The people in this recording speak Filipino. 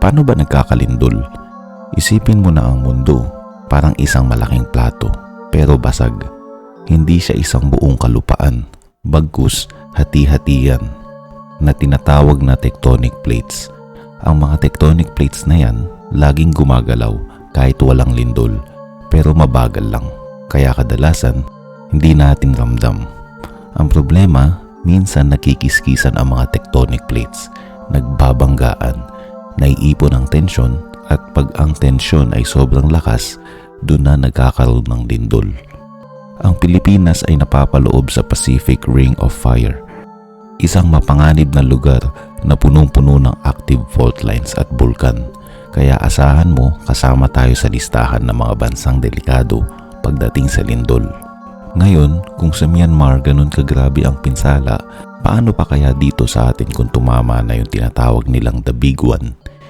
Paano ba nagkakalindol? Isipin mo na ang mundo, parang isang malaking plato, pero basag. Hindi siya isang buong kalupaan, bagkus hati-hatian na tinatawag na tectonic plates. Ang mga tectonic plates na yan, laging gumagalaw kahit walang lindol, pero mabagal lang. Kaya kadalasan, hindi natin ramdam. Ang problema, minsan nakikiskisan ang mga tectonic plates, nagbabanggaan, naiipon ang tensyon, at pag ang tensyon ay sobrang lakas, doon na nagkakaroon ng lindol. Ang Pilipinas ay napapaloob sa Pacific Ring of Fire, isang mapanganib na lugar na punong-puno ng active fault lines at bulkan. Kaya asahan mo kasama tayo sa listahan ng mga bansang delikado pagdating sa lindol. Ngayon, kung sa Myanmar ganun kagrabe ang pinsala, paano pa kaya dito sa atin kung tumama na yung tinatawag nilang The Big One?